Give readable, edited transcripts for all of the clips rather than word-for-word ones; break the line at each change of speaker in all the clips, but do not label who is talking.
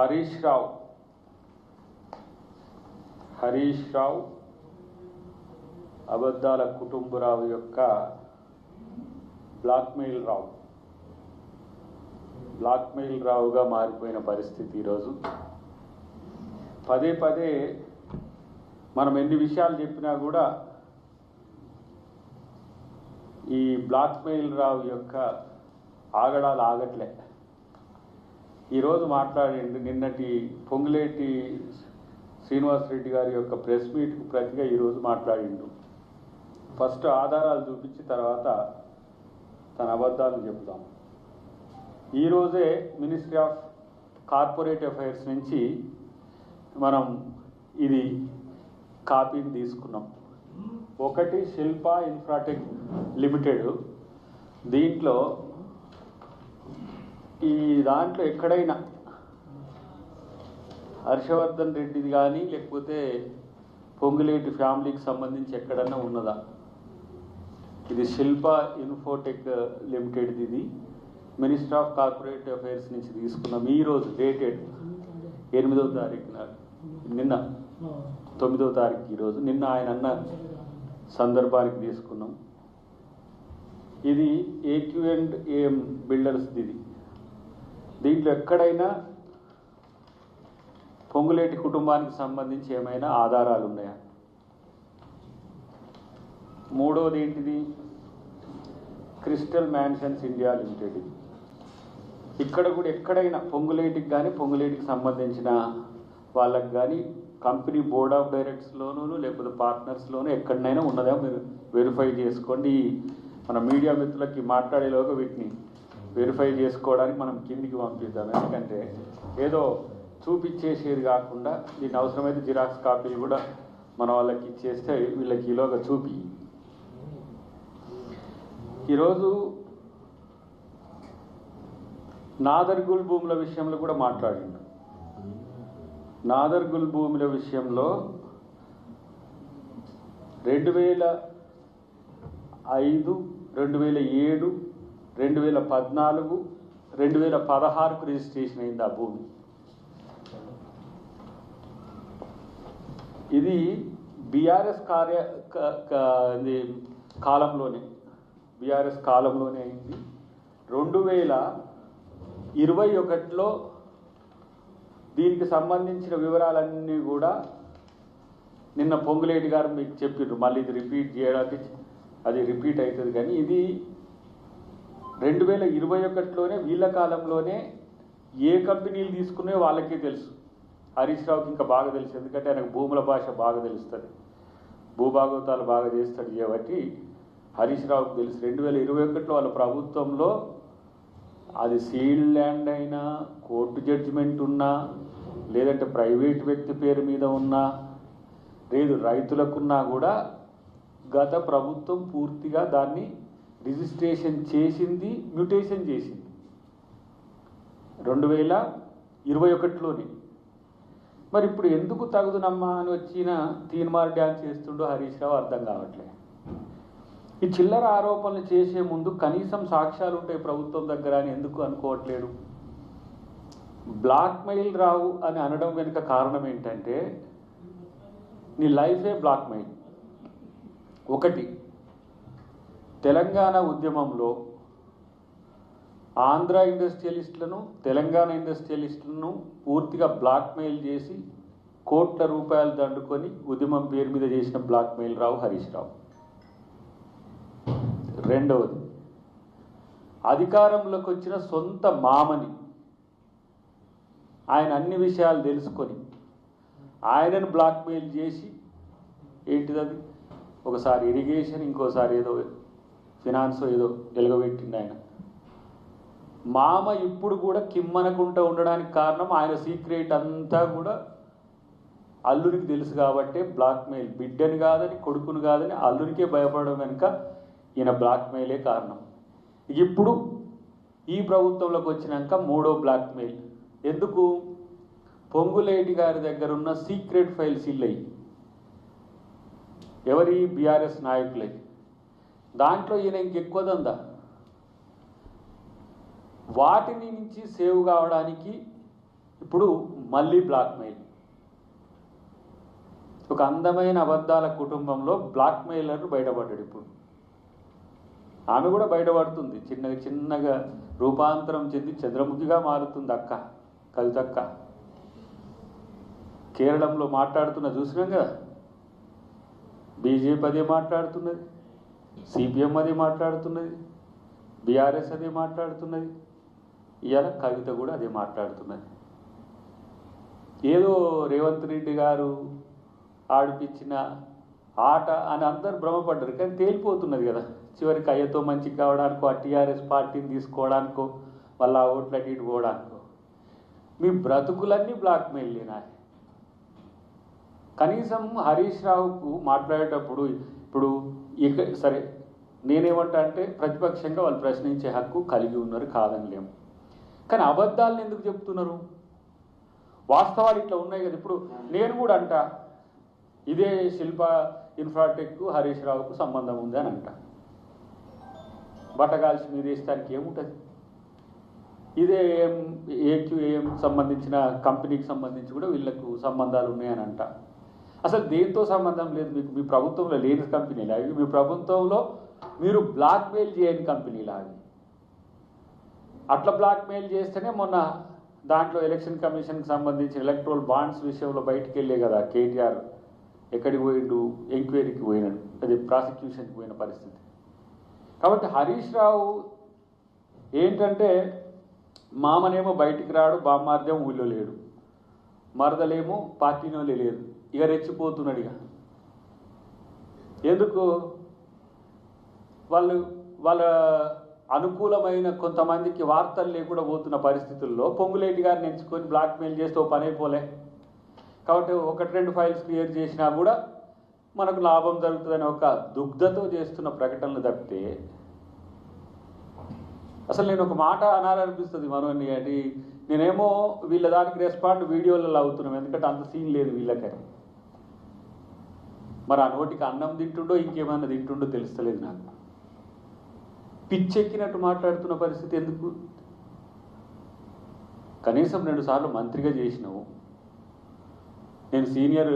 హరీష్ రావు అబద్ధాల కుటుంబరావు యొక్క బ్లాక్మెయిల్ రావుగా మారిపోయిన పరిస్థితి. ఈరోజు పదే పదే మనం ఎన్ని విషయాలు చెప్పినా కూడా ఈ బ్లాక్మెయిల్ రావు యొక్క ఆగడాలు ఆగట్లే. ఈరోజు మాట్లాడింది నిన్నటి పొంగులేటి శ్రీనివాసరెడ్డి గారి యొక్క ప్రెస్ మీట్కు ప్రతిగా ఈరోజు మాట్లాడిండు. ఫస్ట్ ఆధారాలు చూపించి తర్వాత తన అబద్ధాలు చెబుతాం. ఈరోజే మినిస్ట్రీ ఆఫ్ కార్పొరేట్ అఫైర్స్ నుంచి మనం ఇది కాపీని తీసుకున్నాం. ఒకటి శిల్పా ఇన్ఫ్రాటెక్ లిమిటెడ్. దీంట్లో దాంట్లో ఎక్కడైనా హర్షవర్ధన్ రెడ్డిది కానీ లేకపోతే పొంగులేటి ఫ్యామిలీకి సంబంధించి ఎక్కడన్నా ఉన్నదా? ఇది శిల్పా ఇన్ఫోటెక్ లిమిటెడ్ది. ఇది మినిస్టర్ ఆఫ్ కార్పొరేట్ అఫైర్స్ నుంచి తీసుకున్నాం. ఈరోజు డేటెడ్ 8వ తారీఖున, నిన్న 9వ తారీఖు, ఈరోజు నిన్న ఆయన అన్న సందర్భానికి తీసుకున్నాం. ఇది AQ&AM బిల్డర్స్ది. ఇది దీంట్లో ఎక్కడైనా పొంగులేటి కుటుంబానికి సంబంధించి ఏమైనా ఆధారాలు ఉన్నాయా? మూడోది ఏంటిది? Crystal mansions India limited. ఇక్కడ కూడా ఎక్కడైనా పొంగులేటికి కానీ పొంగులేటికి సంబంధించిన వాళ్ళకి కానీ కంపెనీ బోర్డ్ ఆఫ్ డైరెక్టర్స్లోనూ లేకపోతే పార్ట్నర్స్లోనూ ఎక్కడైనా ఉన్నదా మీరు వెరిఫై చేసుకోండి. మన మీడియా మిత్రులకి మాట్లాడేలోగా వీటిని వెరిఫై చేసుకోవడానికి మనం కిందికి పంపిద్దాం. ఎందుకంటే ఏదో చూపించేసేది కాకుండా దీన్ని అవసరమైతే జిరాక్స్ కాపీలు కూడా మన వాళ్ళకి ఇచ్చేస్తే వీళ్ళకి ఈలోగా చూపి. ఈరోజు నాదర్గుల్ భూముల విషయంలో కూడా మాట్లాడిండు. నాదర్గుల్ భూముల విషయంలో 2005, 2007, 2014, 2016కు రిజిస్ట్రేషన్ అయింది ఆ భూమి. ఇది బీఆర్ఎస్ కాలంలోనే అయింది. 2021లో దీనికి సంబంధించిన వివరాలన్నీ కూడా నిన్న పొంగులేటి గారు మీకు చెప్పిండ్రు. మళ్ళీ ఇది రిపీట్ చేయడానికి అది రిపీట్ అవుతుంది. కానీ ఇది 2021లోనే వీళ్ళ కాలంలోనే ఏ కంపెనీలు తీసుకునే వాళ్ళకే తెలుసు. హరీష్ రావుకి ఇంకా బాగా తెలుసు, ఎందుకంటే ఆయనకు భూముల భాష బాగా తెలుస్తుంది, భూభాగవతాలు బాగా చేస్తాడు కాబట్టి హరీష్ రావుకి తెలుసు. 2021లో వాళ్ళ ప్రభుత్వంలో అది సీల్డ్ ల్యాండ్ అయినా, కోర్టు జడ్జిమెంట్ ఉన్నా, లేదంటే ప్రైవేట్ వ్యక్తి పేరు మీద ఉన్నా, లేదు రైతులకున్నా కూడా గత ప్రభుత్వం పూర్తిగా దాన్ని రిజిస్ట్రేషన్ చేసింది, మ్యూటేషన్ చేసింది 2021లోనే. మరి ఇప్పుడు ఎందుకు తగుదునమ్మా అని వచ్చిన తీన్మార్ డ్యాన్స్ చేస్తుండో హరీష్ రావు అర్థం కావట్లేదు. ఈ చిల్లర ఆరోపణలు చేసే ముందు కనీసం సాక్ష్యాలు ఉంటాయి ప్రభుత్వం దగ్గర అని ఎందుకు అనుకోవట్లేడు? బ్లాక్మెయిల్ రావు అని అనడం వెనుక కారణం ఏంటంటే నీ లైఫే బ్లాక్మెయిల్. ఒకటి, తెలంగాణ ఉద్యమంలో ఆంధ్ర ఇండస్ట్రియలిస్టులను, తెలంగాణ ఇండస్ట్రియలిస్టులను పూర్తిగా బ్లాక్మెయిల్ చేసి కోట్ల రూపాయలు దండుకొని ఉద్యమం పేరు మీద చేసిన బ్లాక్మెయిల్ రావు హరీష్ రావు. రెండవది, అధికారంలోకి వచ్చిన సొంత మామని ఆయన అన్ని విషయాలు తెలుసుకొని ఆయనను బ్లాక్మెయిల్ చేసి ఏంటిది, ఒకసారి ఇరిగేషన్, ఇంకోసారి ఏదో ఫినాన్స్ ఏదో ఎలుగబెట్టింది ఆయన. మామ ఇప్పుడు కూడా కిమ్మనకుంటూ ఉండడానికి కారణం ఆయన సీక్రెట్ అంతా కూడా అల్లునికి తెలుసు కాబట్టే బ్లాక్మెయిల్. బిడ్డని కాదని, కొడుకుని కాదని అల్లునికే భయపడడం వెనుక ఈయన బ్లాక్మెయిలే కారణం. ఇప్పుడు ఈ ప్రభుత్వంలోకి వచ్చినాక మూడో బ్లాక్మెయిల్. ఎందుకు? పొంగులేటి గారి దగ్గర ఉన్న సీక్రెట్ ఫైల్స్ ఇల్లయి, ఎవరి బీఆర్ఎస్ నాయకులై. దాంట్లో ఈయన ఇంకెక్కువ దందా. వాటిని నుంచి సేవ్ కావడానికి ఇప్పుడు మళ్ళీ బ్లాక్మెయిల్. ఒక అందమైన అబద్ధాల కుటుంబంలో బ్లాక్మెయిలర్ బయటపడ్డాడు. ఇప్పుడు ఆమె కూడా బయటపడుతుంది, చిన్నగా రూపాంతరం చెంది చంద్రముఖిగా మారుతుంది అక్క, కవితక్క. కేరళంలో మాట్లాడుతున్న చూసినాం కదా, బీజేపీ అదే మాట్లాడుతున్నది, సిపిఎం అదే మాట్లాడుతున్నది, బీఆర్ఎస్ అదే మాట్లాడుతున్నది, ఇవాళ కవిత కూడా అదే మాట్లాడుతున్నది. ఏదో రేవంత్ రెడ్డి గారు ఆడిపించిన ఆట అని అందరు భ్రమపడ్డారు, కానీ తేలిపోతున్నది కదా. చివరికి అయ్యతో మంచిగా కావడానికో, ఆ టీఆర్ఎస్ పార్టీని తీసుకోవడానికో, వాళ్ళ ఓట్లు అటు ఇటు పోవడానికో మీ బ్రతుకులన్నీ బ్లాక్మెయిల్ లేనాయి. కనీసం హరీష్ రావుకు మాట్లాడేటప్పుడు ఇప్పుడు సరే నేనేమంటా అంటే ప్రతిపక్షంగా వాళ్ళు ప్రశ్నించే హక్కు కలిగి ఉన్నారు, కాదనిలేము. కానీ అబద్ధాలను ఎందుకు చెప్తున్నారు? వాస్తవాలు ఇట్లా ఉన్నాయి కదా. ఇప్పుడు నేను కూడా అంట ఇదే శిల్ప ఇన్ఫ్రాటెక్ హరీష్ రావుకు సంబంధం ఉంది అని అంట. బట్టగాల్సి మీద వేస్తానికి ఏముంటుంది? ఇదే ఏక్యూఏఎం సంబంధించిన కంపెనీకి సంబంధించి కూడా వీళ్ళకు సంబంధాలు ఉన్నాయని అంట. అసలు దేంతో సంబంధం లేదు మీకు. మీ ప్రభుత్వంలో లేని కంపెనీలు అవి, మీ ప్రభుత్వంలో మీరు బ్లాక్మెయిల్ చేయని కంపెనీలు అవి. అట్లా బ్లాక్మెయిల్ చేస్తేనే మొన్న దాంట్లో ఎలక్షన్ కమిషన్కి సంబంధించిన ఎలక్ట్రల్ బాండ్స్ విషయంలో బయటికి వెళ్ళే కదా కేటీఆర్ ఎక్కడికి పోయిండు, ఎంక్వైరీకి పోయినాడు, అది ప్రాసిక్యూషన్కి పోయిన పరిస్థితి. కాబట్టి హరీష్ రావు ఏంటంటే మామనేమో బయటికి రాడు, బామ్మార్దేమో ఊళ్ళో లేడు, మరదలేమో పార్టీలో లేదు, ఇక రెచ్చిపోతున్నాడు. ఇక ఎందుకు? వాళ్ళ అనుకూలమైన కొంతమందికి వార్తలు లేకుండా పోతున్న పరిస్థితుల్లో పొంగులేటి గారిని ఎంచుకొని బ్లాక్మెయిల్ చేస్తే ఓ పని అయిపోలే. కాబట్టి 1-2 ఫైల్స్ క్లియర్ చేసినా కూడా మనకు లాభం జరుగుతుందని ఒక దుగ్ధతో చేస్తున్న ప్రకటనలు తప్పితే అసలు నేను ఒక మాట అనాలనిపిస్తుంది మనోని. అంటే నేనేమో వీళ్ళ దానికి రెస్పాండ్ వీడియోలలో అవుతున్నాం, ఎందుకంటే అంత సీన్ లేదు వీళ్ళకని. మరి ఆ నోటికి అన్నం తింటుండో ఇంకేమన్నా తింటుండో తెలుస్తలేదు నాకు. పిచ్చెక్కినట్టు మాట్లాడుతున్న పరిస్థితి ఎందుకు? కనీసం 2 సార్లు మంత్రిగా చేసినావు, నేను సీనియర్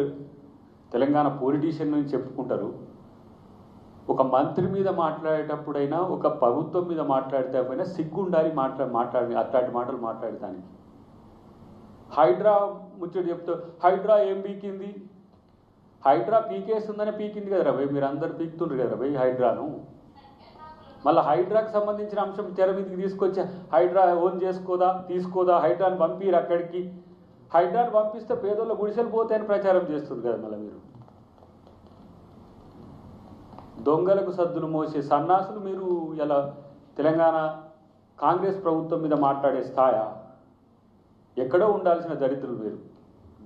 తెలంగాణ పొలిటీషియన్ అని చెప్పుకుంటారు. ఒక మంత్రి మీద మాట్లాడేటప్పుడైనా, ఒక ప్రభుత్వం మీద మాట్లాడితే సిగ్గుండాలి మాట్లాడి అట్లాంటి మాటలు మాట్లాడటానికి. హైడ్రా ముచ్చట చెప్తూ హైడ్రా ఏం పీకింది? హైడ్రా పీకేస్తుందనే పీకింది కదరా భయ్, మీరు అందరు పీకుతుండ్రు కదరా భయ్ హైడ్రాను. మళ్ళీ హైడ్రాకి సంబంధించిన అంశం తెర మీదకి తీసుకొచ్చి హైడ్రా ఓన్ తీసుకోదా, హైడ్రాని పంపిరు అక్కడికి. హైడ్రాని పంపిస్తే పేదోళ్ళ గుడిసెలు పోతాయని ప్రచారం చేస్తుంది కదా. మళ్ళీ మీరు దొంగలకు సద్దులు మోసే సన్నాసులు మీరు ఇలా తెలంగాణ కాంగ్రెస్ ప్రభుత్వం మీద మాట్లాడే స్థాయా? ఎక్కడో ఉండాల్సిన దరిద్రులు మీరు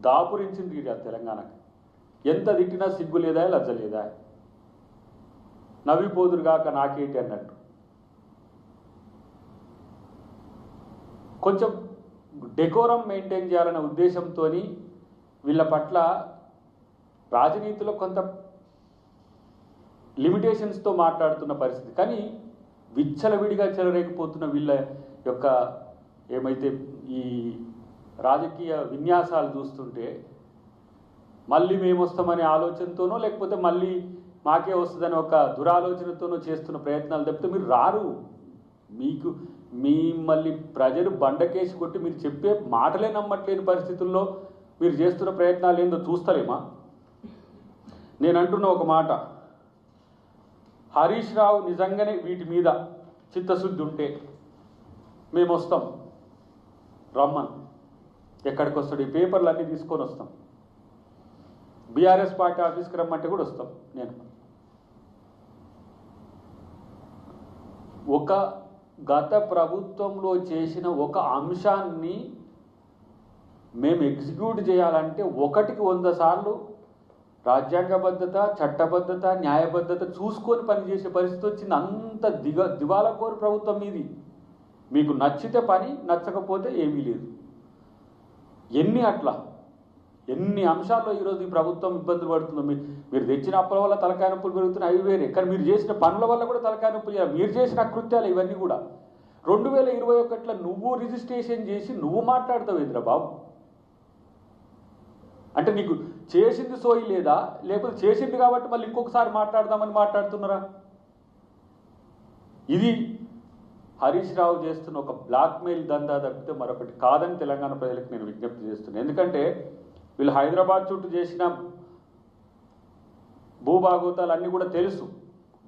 దాపురించింది తెలంగాణకి. ఎంత తిట్టినా సిగ్గు లేదా, లజ్జ లేదా? నవ్విపోదురుగాక నాకేంటి అన్నట్టు. కొంచెం డెకోరం మెయింటైన్ చేయాలనే ఉద్దేశంతో వీళ్ళ పట్ల రాజనీతిలో కొంత లిమిటేషన్స్తో మాట్లాడుతున్న పరిస్థితి. కానీ విచ్చలవిడిగా చెలరేగిపోతున్న వీళ్ళ యొక్క ఏమైతే ఈ రాజకీయ విన్యాసాలు చూస్తుంటే మళ్ళీ మేము వస్తామనే ఆలోచనతోనో, లేకపోతే మళ్ళీ మాకే వస్తుందని ఒక దురాలోచనతోనో చేస్తున్న ప్రయత్నాలు తప్పితే మీరు రారు. మళ్ళీ ప్రజలు బండకేసి కొట్టి మీరు చెప్పే మాటలే నమ్మట్లేని పరిస్థితుల్లో మీరు చేస్తున్న ప్రయత్నాలు ఏందో చూస్తలేమా? నేను అంటున్న ఒక మాట, హరీష్ రావు నిజంగానే వీటి మీద చిత్తశుద్ధి ఉంటే మేము వస్తాం, రమ్మన్. ఎక్కడికి వస్తాడు? ఈ పేపర్లు అన్నీ తీసుకొని వస్తాం. బీఆర్ఎస్ పార్టీ ఆఫీస్కి రమ్మంటే కూడా వస్తాం. నేను ఒక గత ప్రభుత్వంలో చేసిన ఒక అంశాన్ని మేము ఎగ్జిక్యూట్ చేయాలంటే 1కి 100 సార్లు రాజ్యాంగబద్ధత, చట్టబద్ధత, న్యాయబద్ధత చూసుకొని పనిచేసే పరిస్థితి వచ్చింది. అంత దివాలా కోరు ప్రభుత్వం మీది. మీకు నచ్చితే పని, నచ్చకపోతే ఏమీ లేదు. ఎన్ని అంశాల్లో ఈరోజు ఈ ప్రభుత్వం ఇబ్బందులు పడుతుందో. మీరు తెచ్చిన అప్పుల వల్ల తలకాయ నొప్పులు పెరుగుతున్నాయి, అవి వేరే. కానీ మీరు చేసిన పనుల వల్ల కూడా తలకాయ నొప్పులు, మీరు చేసిన అకృత్యాలు ఇవన్నీ కూడా. 2021లో నువ్వు రిజిస్ట్రేషన్ చేసి నువ్వు మాట్లాడతావు ఏంద్రా బాబు? అంటే నీకు చేసింది సోయి లేదా, లేకపోతే చేసింది కాబట్టి మళ్ళీ ఇంకొకసారి మాట్లాడదామని మాట్లాడుతున్నారా? ఇది హరీష్ రావు చేస్తున్న ఒక బ్లాక్మెయిల్ దందా తప్పితే మరొకటి కాదని తెలంగాణ ప్రజలకు నేను విజ్ఞప్తి చేస్తున్నాను. ఎందుకంటే వీళ్ళు హైదరాబాద్ చుట్టూ చేసిన భూభాగోతాలు అన్నీ కూడా తెలుసు,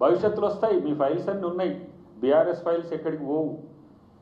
భవిష్యత్తులో వస్తాయి. మీ ఫైల్స్ అన్నీ ఉన్నాయి, బీఆర్ఎస్ ఫైల్స్ ఎక్కడికి పోవు.